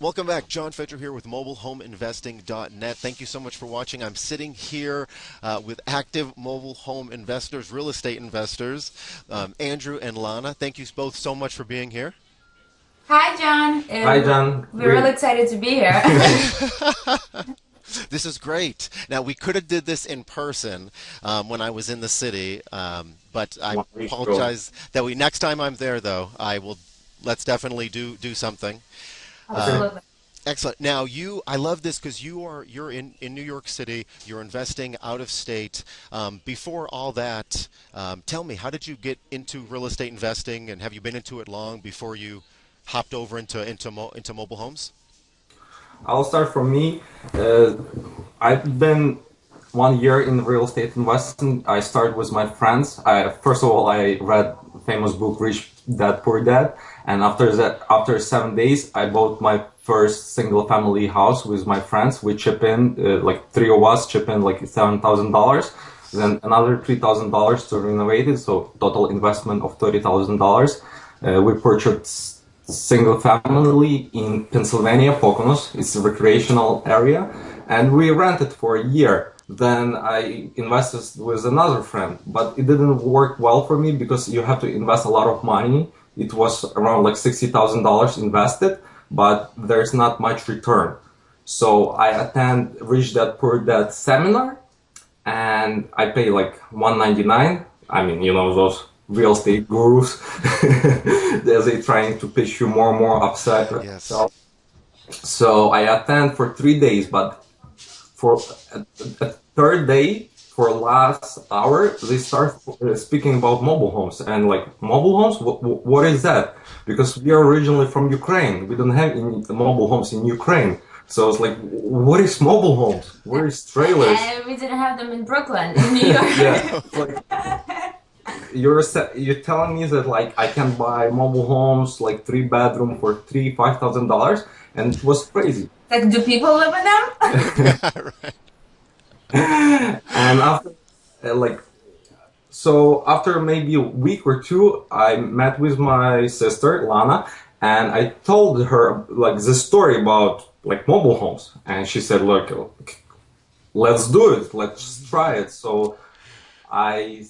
Welcome back. John Fedro here with mobilehomeinvesting.net. Thank you so much for watching. I'm sitting here with active mobile home investors, real estate investors, Andrew and Lana. Thank you both so much for being here. Hi, John. Hi, John. We're really excited to be here. This is great. Now, we could have did this in person when I was in the city, but I apologize that next time I'm there, though, let's definitely do something. Absolutely. Excellent. Now, I love this because you're in New York City. You're investing out of state. Before all that, tell me, how did you get into real estate investing, and have you been into it long before you hopped over into mobile homes? I'll start from me. I've been 1 year in real estate investing. I started with my friends. First of all, I read the famous book Rich Dad Poor Dad, and after 7 days, I bought my first single family house with my friends. We chip in, like three of us chip in like $7,000, then another $3,000 to renovate it. So total investment of $30,000. We purchased single family in Pennsylvania, Poconos. It's a recreational area, and we rented for a year. Then I invested with another friend, but it didn't work well for me because you have to invest a lot of money. It was around like $60,000 invested, but there's not much return. So I attend Rich Dad Poor Dad seminar, and I pay like $199. I mean, those real estate gurus, they're trying to pitch you more and more upside. Yes. So I attend for 3 days, but for a third day, for last hour, they start speaking about mobile homes, and like mobile homes, what is that? Because we are originally from Ukraine, we don't have any mobile homes in Ukraine. So it's like, what is mobile homes? Where is trailers? And we didn't have them in Brooklyn, in New York. Yeah, like, you're telling me that like I can buy mobile homes like 3 bedroom for $5,000, and it was crazy. Like, do people live in them? Right. And after maybe a week or two, I met with my sister Lana, and I told her like the story about like mobile homes, and she said, "Look, let's do it. Let's try it." So I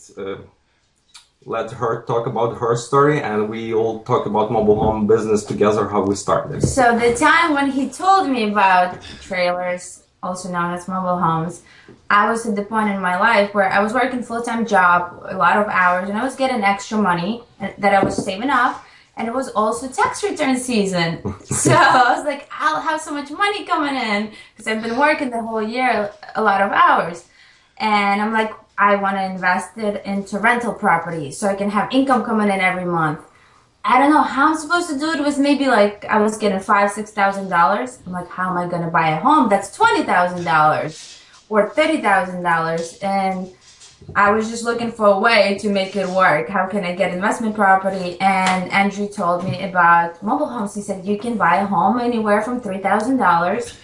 let her talk about her story, and we all talk about mobile home business together, how we started. So the time when he told me about trailers, also known as mobile homes, I was at the point in my life where I was working full-time job, a lot of hours, and I was getting extra money that I was saving up, and it was also tax return season. So I was like, I'll have so much money coming in because I've been working the whole year, a lot of hours. And I'm like, I want to invest it into rental property so I can have income coming in every month. I don't know how I'm supposed to do it. It was maybe like I was getting $5,000-$6,000. I'm like, how am I going to buy a home that's $20,000 or $30,000? And I was just looking for a way to make it work. How can I get investment property? And Andrew told me about mobile homes. He said, you can buy a home anywhere from $3,000.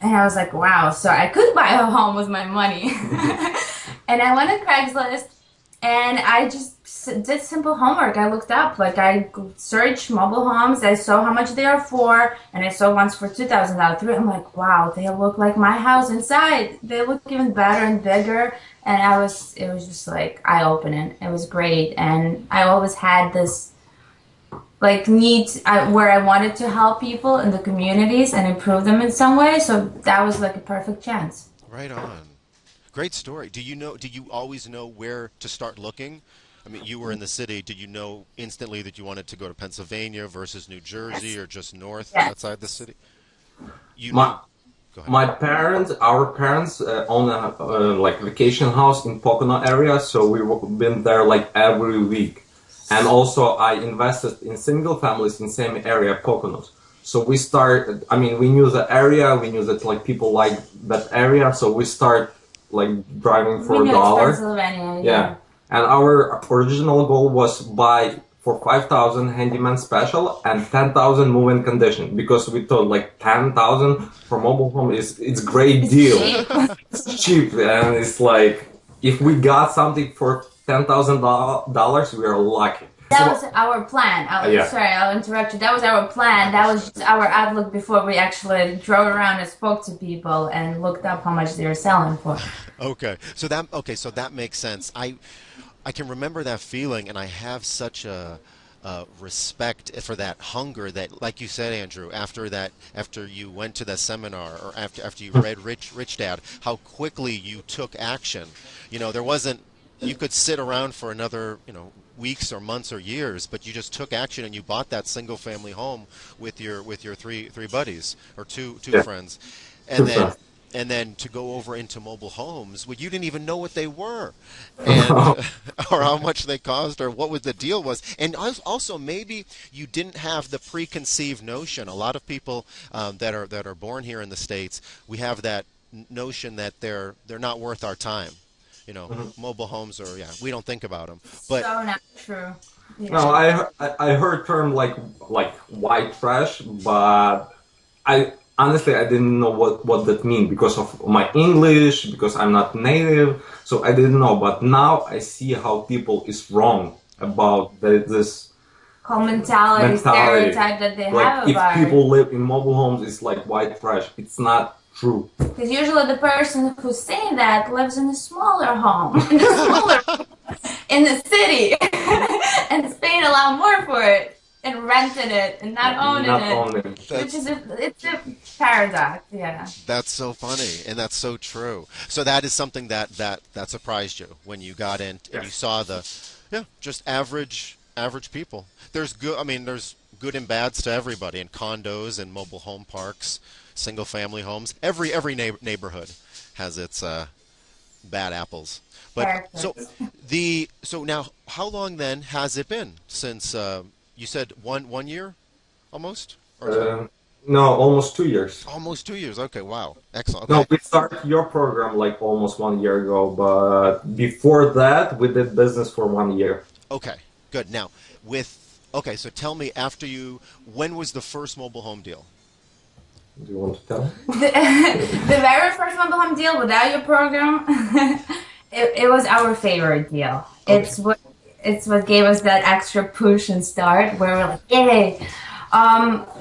And I was like, wow, so I could buy a home with my money. And I went on Craigslist, and I just did simple homework. I looked up, like I searched mobile homes. I saw how much they are for, and I saw ones for $2,000. I'm like, wow, they look like my house inside. They look even better and bigger. And it was just like eye-opening. It was great. And I always had this like need where I wanted to help people in the communities and improve them in some way. So that was like a perfect chance. Right on. Great story. Did you always know where to start looking? I mean, you were in the city. Did you know instantly that you wanted to go to Pennsylvania versus New Jersey, or just north outside the city? Go ahead. Our parents own a like vacation house in Poconos area, so we've been there like every week. And also I invested in single families in same area, Poconos. So we knew the area, we knew that like people like that area, so we start like driving for $1. Pennsylvania, yeah. And our original goal was buy for 5,000 handyman special and 10,000 move-in condition, because we thought like 10,000 for mobile home it's great deal. It's cheap, and it's like if we got something for $10,000, we are lucky. That So was our plan. yeah. Sorry, I'll interrupt you. That was our plan. That was just our outlook before we actually drove around and spoke to people and looked up how much they were selling for. So that makes sense. I can remember that feeling, and I have such a respect for that hunger that, like you said, Andrew, after you went to the seminar or after you read Rich Dad, how quickly you took action. There wasn't you could sit around for another weeks or months or years, but you just took action and you bought that single family home with your three buddies or two Yeah. friends, Two and then friends. and then to go over into mobile homes, well, you didn't even know what they were, and or how much they cost, or what was the deal was, and also maybe you didn't have the preconceived notion. A lot of people that are born here in the States, we have that notion that they're not worth our time. Mobile homes, or yeah, we don't think about them. But So not true. No, Yeah. I heard term like white trash, but I honestly I didn't know what that mean because of my English, because I'm not native, so I didn't know. But now I see how people is wrong about this Whole mentality, mentality. stereotype that they Like have if about it. people live in mobile homes, it's like white trash. It's not true. Because usually the person who's saying that lives in a smaller home, in a smaller in the city, and is paying a lot more for it, and renting it, and not owning Not it, only. which that's is it's a paradox. Yeah. that's so funny, and that's so true. So that is something that surprised you when you got in and you Yes. saw the, yeah, just average people. There's good and bads to everybody in condos and mobile home parks, single family homes. Every neighborhood has its bad apples. But so Characters. so now, how long then has it been since you said one year almost, or is it Uh, no, almost 2 years. almost 2 years? Okay, wow, excellent. No, Okay, we started your program like almost 1 year ago, but before that, we did business for 1 year. okay, good. Now okay, so tell me, when was the first mobile home deal? Do you want to tell? The very first mobile home deal without your program, it was our favorite deal. Okay, It's what gave us that extra push and start where we're like, yay.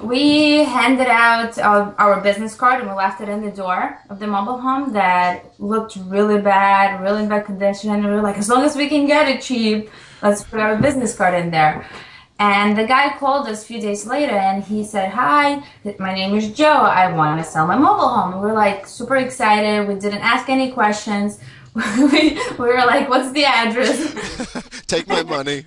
We handed out our business card and we left it in the door of the mobile home that looked really bad condition. And we were like, as long as we can get it cheap, let's put our business card in there. And the guy called us a few days later and he said, hi, my name is Joe. I want to sell my mobile home. And we were like super excited. We didn't ask any questions. We were like, what's the address? take my money.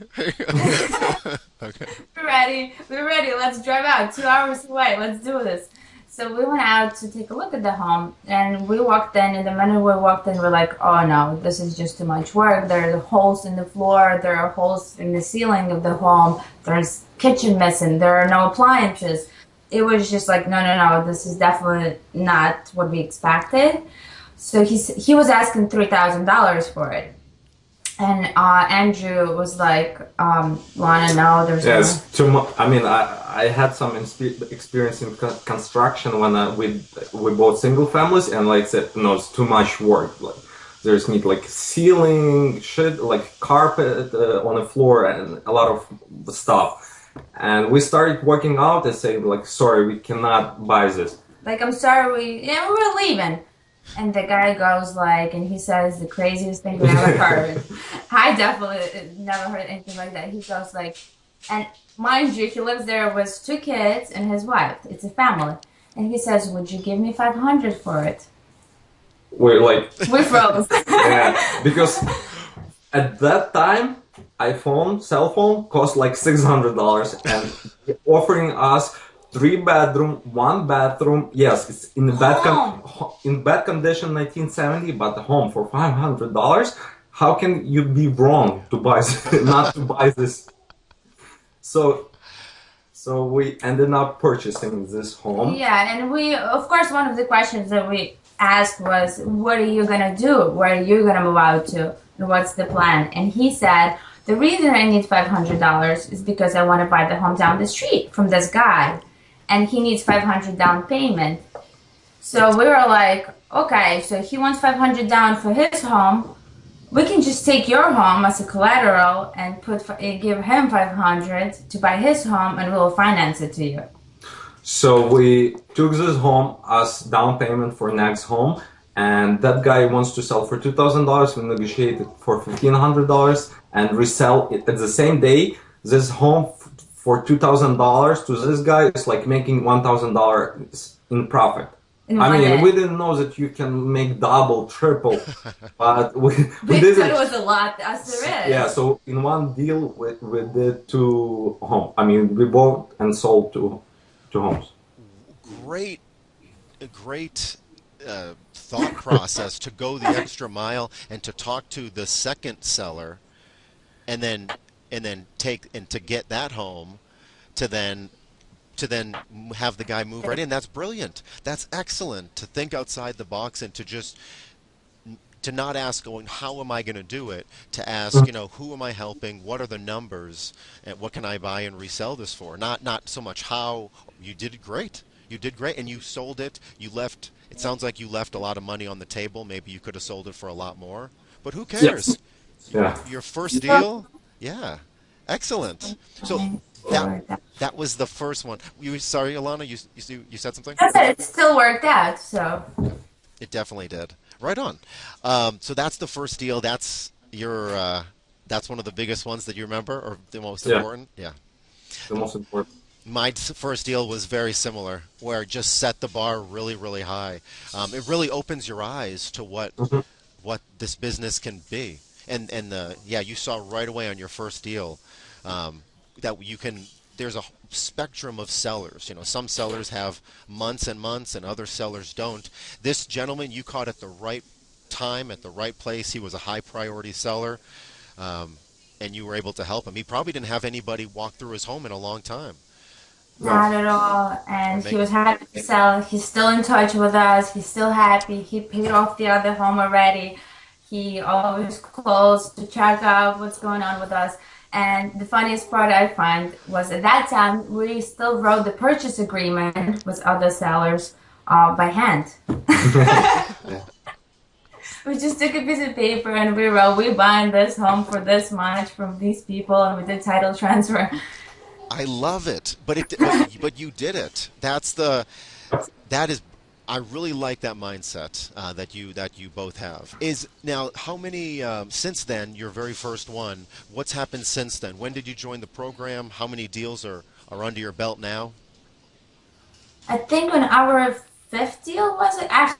Okay. We're ready. Let's drive out 2 hours away. Let's do this. So we went out to take a look at the home and we walked in and the minute we walked in, we're like, oh no, this is just too much work. There are holes in the floor. There are holes in the ceiling of the home. There's kitchen missing. There are no appliances. It was just like, no, this is definitely not what we expected. So he was asking $3,000 for it. And Andrew was like, wanna know there's no. Yes, too much. I mean, I had some experience in construction when we bought single families, and like said, no, it's too much work. Like there's need like ceiling, shit, like carpet on the floor, and a lot of stuff. And we started working out and saying like, sorry, we cannot buy this. Like, I'm sorry, we were leaving. And the guy goes like, and he says the craziest thing we ever heard. I definitely never heard anything like that. He goes like, and mind you, he lives there with 2 kids and his wife. It's a family. And he says, would you give me 500 for it? We're like, We froze. yeah, because at that time, cell phone cost like $600, and offering us 3 bedroom, 1 bathroom. Yes, it's in bad condition, 1970, but a home for $500. How can you be wrong to buy not to buy this? So, so we ended up purchasing this home. Yeah, and of course, one of the questions that we asked was, what are you gonna do? Where are you gonna move out to? And what's the plan? And he said, the reason I need $500 is because I want to buy the home down the street from this guy. And he needs 500 down payment. So we were like, okay, so he wants 500 down for his home. we can just take your home as a collateral and give him 500 to buy his home, and we will finance it to you. So we took this home as down payment for next home, and that guy wants to sell for $2,000. We negotiated for $1,500 and resell it at the same day. This home for $2,000 to this guy is like making $1,000 in profit. I mean, we didn't know that you can make double, triple, but we did it. It was a lot, as there is. Yeah, so in one deal, we did two homes. I mean, we bought and sold two homes. Great thought process to go the extra mile and to talk to the second seller, and then to get that home, to then have the guy move right in. That's brilliant. That's excellent. To think outside the box and to not ask going, how am I going to do it? To ask, who am I helping? What are the numbers? And what can I buy and resell this for? Not so much how. You did great. You did great, and you sold it. You left. It sounds like you left a lot of money on the table. Maybe you could have sold it for a lot more. But who cares? Yeah. Your first deal? Yeah. Excellent. So that was the first one. Sorry, Alana, you said something? I said it still worked out, so. It definitely did. Right on. So that's the first deal. That's that's one of the biggest ones that you remember, or the most important? Yeah. The most important. My first deal was very similar, where it just set the bar really, really high. It really opens your eyes to what this business can be. And you saw right away on your first deal that you can. There's a spectrum of sellers. Some sellers have months and months, and other sellers don't. This gentleman you caught at the right time, at the right place. He was a high priority seller, and you were able to help him. He probably didn't have anybody walk through his home in a long time. Not at all. And he was happy to sell. He's still in touch with us. He's still happy. He paid off the other home already. He always calls to check out what's going on with us. And the funniest part I find was at that time, we still wrote the purchase agreement with other sellers by hand. We just took a piece of paper and we wrote, we're buying this home for this much from these people, and we did title transfer. I love it, but you did it. I really like that mindset that you both have. Now, how many since then? Your very first one. What's happened since then? When did you join the program? How many deals are under your belt now? I think when our fifth deal was after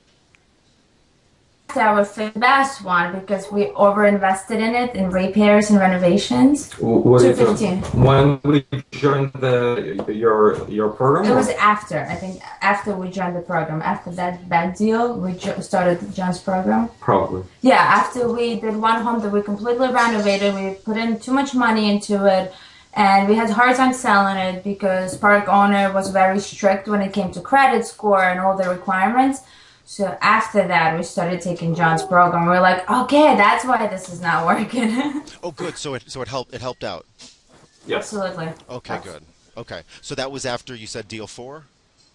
our best one, because we overinvested in it in repairs and renovations. 215. When we joined your program? It was after. I think after we joined the program. After that bad deal, we started John's program. Probably. Yeah, after we did one home that we completely renovated, we put in too much money into it, and we had a hard time selling it because park owner was very strict when it came to credit score and all the requirements. So after that, we started taking John's program. We're like, okay, that's why this is not working. Oh, good. So it helped out. Yes. Absolutely. Okay, good. Okay, so that was after you said deal 4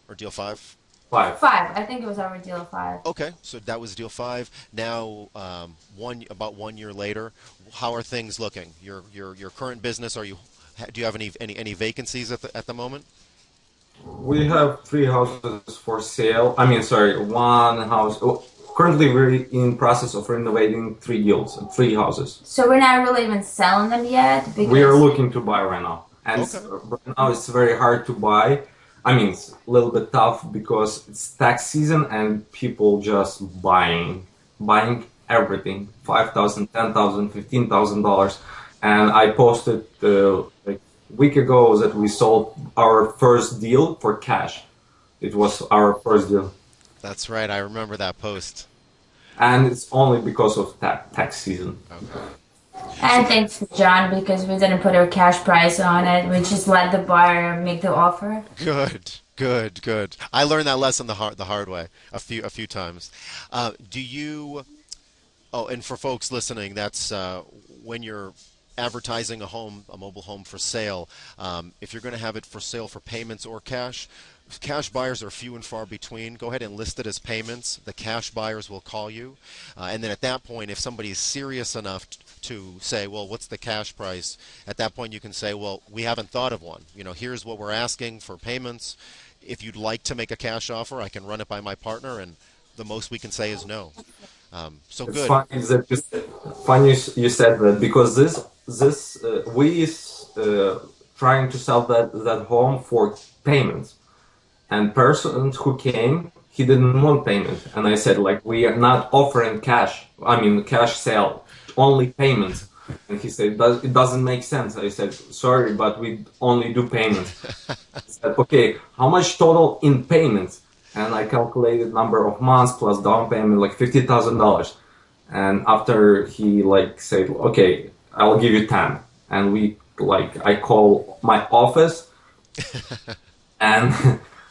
or deal 5? 5. I think it was our deal 5. Okay, so that was deal 5. Now, about 1 year later, how are things looking? Your current business? Do you have any vacancies at the moment? We have 3 houses for sale. One house. Currently, we're in process of renovating 3 houses. So we're not really even selling them yet? Because we are looking to buy right now. And right now it's very hard to buy. It's a little bit tough because it's tax season and people just buying everything. $5,000, $10,000, $15,000. And I posted week ago that we sold our first deal for cash. It was our first deal. That's right. I remember that post. And it's only because of tax season. Okay. And thanks to John, because we didn't put our cash price on it. We just let the buyer make the offer. Good. I learned that lesson the hard way a few times. Do you? Oh, and for folks listening, that's when you're advertising a mobile home for sale. If you're going to have it for sale for payments or cash, cash buyers are few and far between. Go ahead and list it as payments. The cash buyers will call you. And then at that point, if somebody is serious enough to say, well, what's the cash price? At that point, you can say, well, we haven't thought of one. Here's what we're asking for payments. If you'd like to make a cash offer, I can run it by my partner, and the most we can say is no. So It's good. funny that you said that because this we trying to sell that home for payments, and person who came, he didn't want payment, and I said like we are not offering cash. I mean cash sale, only payments. And he said it doesn't make sense. I said sorry, but we only do payments. He said okay, how much total in payments? And I calculated number of months plus down payment like $50,000. And after he like said, okay, I'll give you 10. And we like I call my office, and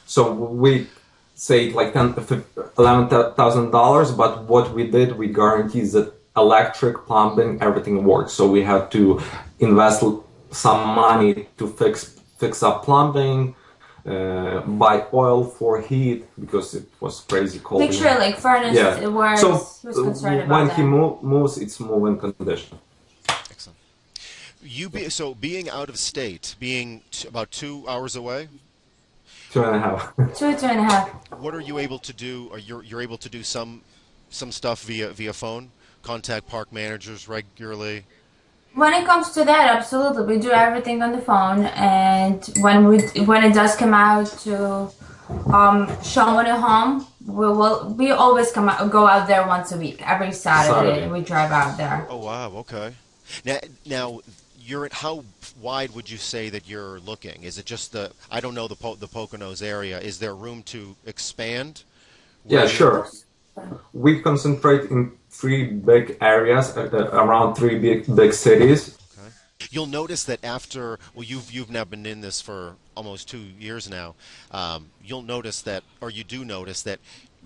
so we say like $11,000. But what we did, we guaranteed that electric, plumbing, everything works. So we had to invest some money to fix up plumbing. Buy oil for heat because it was crazy cold. Make sure like furnace works. So he was concerned about when that. he moves, it's moving condition. Excellent. So being out of state, being about 2 hours away, 2.5. Two and a half. what are you able to do? Or you're able to do some stuff via phone, contact park managers regularly. When it comes to that, absolutely, we do everything on the phone. And when it does come out to showing a home, we always go out there once a week, every Saturday. We drive out there. Oh wow, okay. Now you're at how wide would you say that you're looking? Is it just I don't know the Poconos area. Is there room to expand? Yeah, sure. We concentrate in 3 big areas, around 3 big cities. Okay. You'll notice that you've now been in this for almost 2 years now. You'll notice that, or you do notice that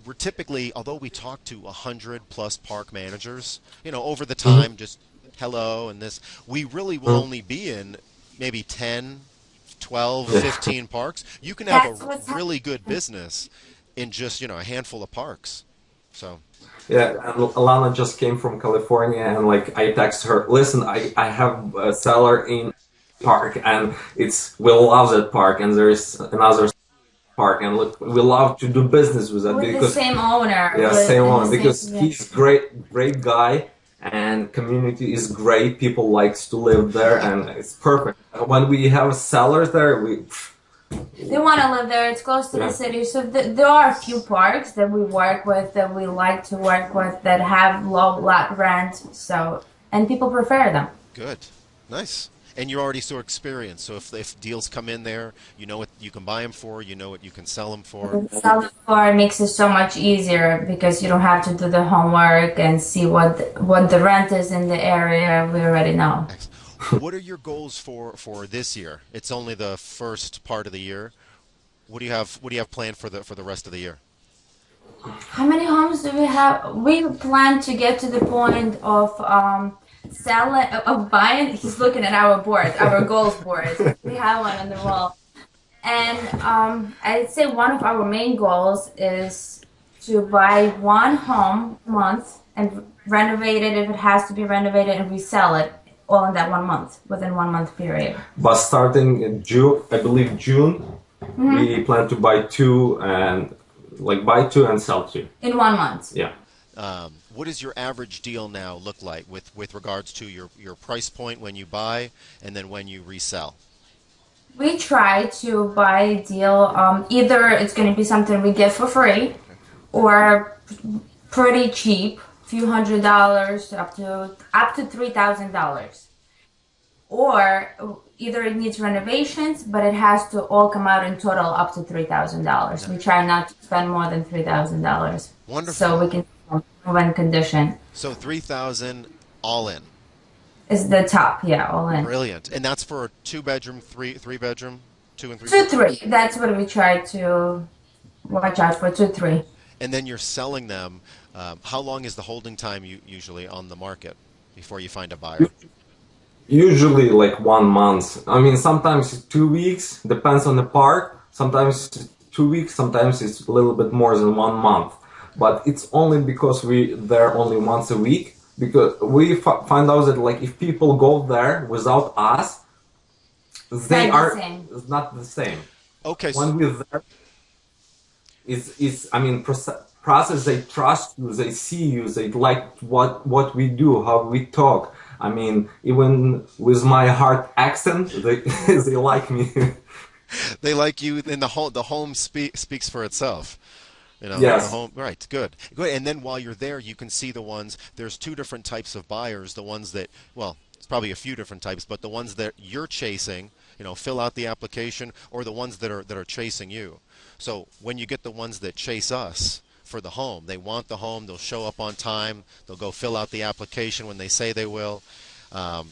we're typically, although we talk to 100 plus park managers, over the time, just hello and this, we really will only be in maybe 10, 12, 15 parks. You can have a really good business in just, a handful of parks. So. Yeah, and Alana just came from California, and like I text her, listen, I have a seller in park, and we love that park, and there's another park, and look, we love to do business with that With because the same owner. yeah, same owner, because yeah. he's great guy, and community is great. People likes to live there, and it's perfect. When we have sellers there, they want to live there. It's close to the city. So there are a few parks that we work with, that we like to work with, that have low lot rent. So, and people prefer them. Good. Nice. And you're already so experienced. So if deals come in there, you know what you can buy them for, you know what you can sell them for. Sell them for makes it so much easier because you don't have to do the homework and see what the rent is in the area. We already know. Excellent. What are your goals for this year? It's only the first part of the year. What do you have planned for the rest of the year? How many homes do we have? We plan to get to the point of buying. He's looking at our board, our goals board. We have one on the wall, and I'd say one of our main goals is to buy one home a month and renovate it if it has to be renovated, and resell it all in that 1 month, within 1 month period. But starting in June, I believe June, we plan to buy 2 and buy 2 and sell 2 in 1 month. Yeah. What does your average deal now look like with regards to your price point when you buy and then when you resell? We try to buy a deal. Either it's going to be something we get for free, or pretty cheap, few $100s up to $3,000, or either it needs renovations, but it has to all come out in total up to $3,000. We try not to spend more than $3,000. Wonderful. So we can move in condition. So 3,000 all in. Is the top, yeah, all in. Brilliant. And that's for a 2-bedroom, 3-bedroom, 2 and 3. 2-3. That's what we try to watch out for. 2-3. And then you're selling them. How long is the holding time usually on the market before you find a buyer? Usually 1 month. I mean, sometimes 2 weeks, depends on the park. Sometimes 2 weeks, sometimes it's a little bit more than 1 month. But it's only because we there only once a week. Because we find out that like if people go there without us, It's they not the are same. not the same. Okay. When we're there, is I mean process. They trust you, they see you, they like what we do, how we talk. I mean, even with my hard accent, they they like me. They like you, and the home speaks for itself. You know, the Yes. home, right, good. Good. And then while you're there, you can see the ones, there's two different types of buyers. The ones that, well, it's probably a few different types, but the ones that you're chasing, fill out the application, or the ones that are chasing you. So when you get the ones that chase us for the home, they want the home, they'll show up on time, they'll go fill out the application when they say they will.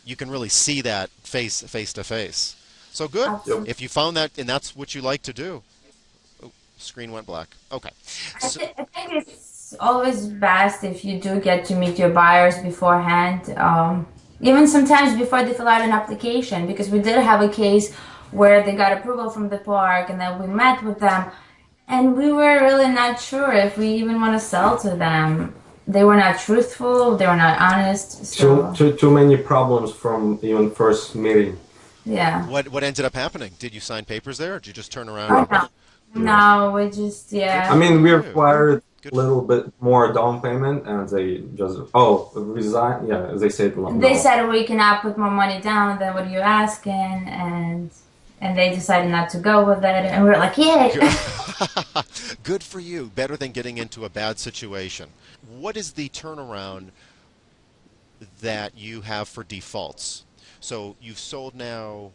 You can really see that face to face. So good. Yep. Absolutely. If you found that and that's what you like to do. Screen went black. Okay. So, I think it's always best if you do get to meet your buyers beforehand, even sometimes before they fill out an application, because we did have a case where they got approval from the park and then we met with them and we were really not sure if we even want to sell to them. They were not truthful, they were not honest, so Too many problems from even first meeting. yeah. what ended up happening? Did you sign papers there, or did you just turn around Oh and no. Yeah. No, we just I yeah. mean, we you? required Good. a little bit more down payment, and they just resign. Yeah, they said They no. said we cannot put more money down than what you're asking, and they decided not to go with it, and we are like, yay! Good for you. Better than getting into a bad situation. What is the turnaround that you have for defaults? So you've sold now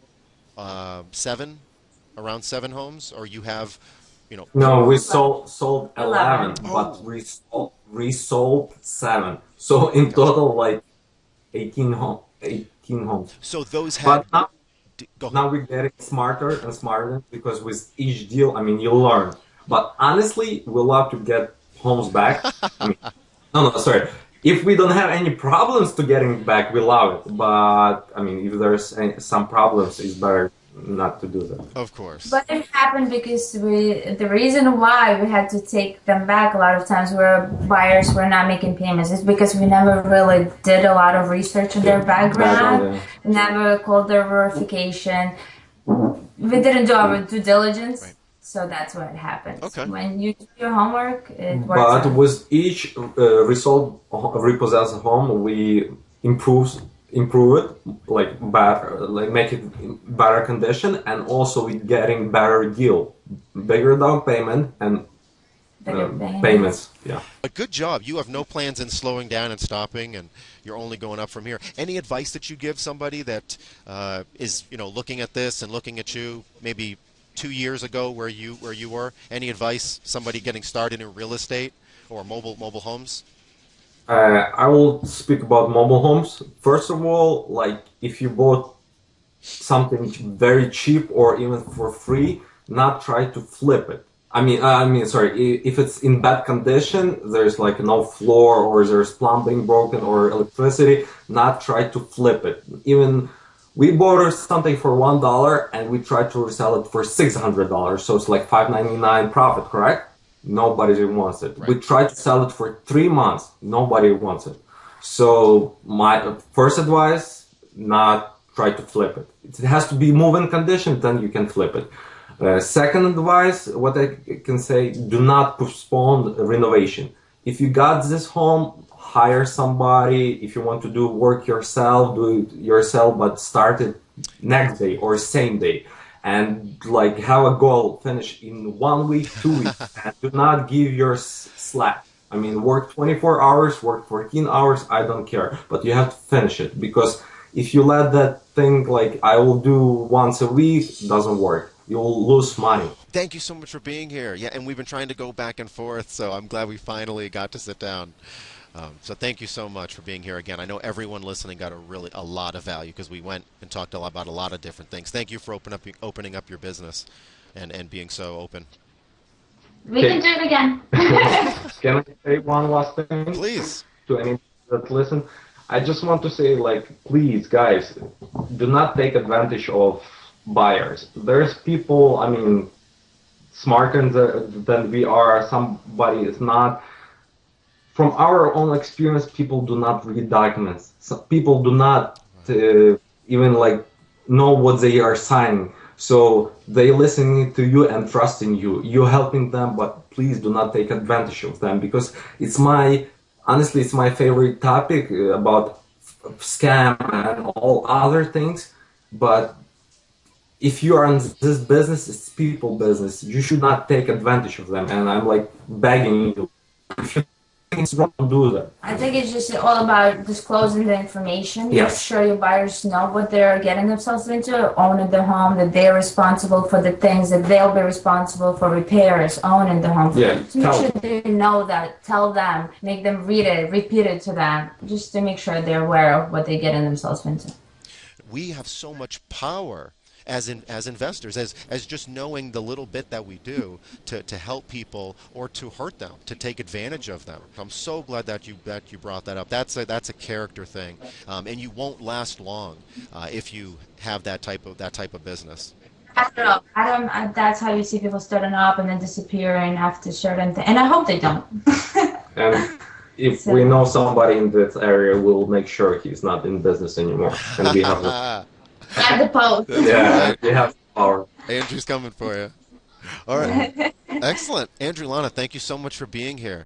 around seven homes, or you have, No, we sold 11, 11. but oh, resold 7. So in gotcha. total, like 18 homes. So those had, But now go ahead. now we're getting smarter and smarter because with each deal, I mean, you learn. But honestly, we love to get homes back. I mean, no, sorry. If we don't have any problems to getting back, we love it. But I mean, if there's some problems, it's better not to do that. Of course. But it happened because the reason why we had to take them back a lot of times where buyers were not making payments is because we never really did a lot of research on Yeah, their background, background, never called their verification. We didn't do our due diligence, Right. so that's what happens. Okay. When you do your homework, it works but out. with each resold repossessed home, we improve it, like better, like make it in better condition, and also we getting better deal, bigger down payment and Bigger payments. payments. Yeah. But good job. You have no plans in slowing down and stopping, and you're only going up from here. Any advice that you give somebody that is, looking at this and looking at you, maybe 2 years ago where you were? Any advice? Somebody getting started in real estate or mobile homes? I will speak about mobile homes. First of all, like if you bought something very cheap or even for free, not try to flip it. Sorry, if it's in bad condition, there's like no floor or there's plumbing broken or electricity, not try to flip it. Even we bought something for $1 and we tried to resell it for $600, so it's like $5.99 profit, correct? Nobody wants it. Right. We tried to sell it for 3 months. Nobody wants it. So my first advice, not try to flip it. It has to be move-in condition, then you can flip it. Second advice, what I can say, do not postpone renovation. If you got this home, hire somebody. If you want to do work yourself, do it yourself, but start it next day or same day. And like have a goal, finish in 1 week, 2 weeks, and do not give your slack. I mean, work 24 hours, work 14 hours, I don't care, but you have to finish it because if you let that thing like I will do once a week, it doesn't work. You'll lose money. Thank you so much for being here. Yeah, and we've been trying to go back and forth, so I'm glad we finally got to sit down. So thank you so much for being here again. I know everyone listening got a lot of value because we went and talked about a lot of different things. Thank you for opening up your business and being so open. We can do it again. Can I say one last thing Please. to anyone that listen? I just want to say, like, please, guys, do not take advantage of buyers. There's people, I mean, smarter than we are, somebody is not. From our own experience, people do not read documents. So people do not even like know what they are signing. So they listening to you and trusting you. You're helping them, but please do not take advantage of them, because it's my honestly it's my favorite topic about scam and all other things. But if you are in this business, it's people business. You should not take advantage of them. And I'm like begging you, if you think it's wrong, don't do that. I think it's just all about disclosing the information. Make Yes. sure your buyers know what they're getting themselves into, owning the home, that they're responsible for the things, that they'll be responsible for repairs, owning the home. Yeah. So make sure they know that, tell them, make them read it, repeat it to them, just to make sure they're aware of what they're getting themselves into. We have so much power as investors, as just knowing the little bit that we do to help people or to hurt them, to take advantage of them. I'm so glad that you brought that up. That's a character thing, and you won't last long if you have that type of business. I don't know. That's how you see people starting up and then disappearing after certain things. And I hope they don't. And if So- we know somebody in this area, we'll make sure he's not in business anymore. And we have the, At the post. yeah, we have power. Andrew's coming for you. All right. Excellent. Andrew, Lana, thank you so much for being here.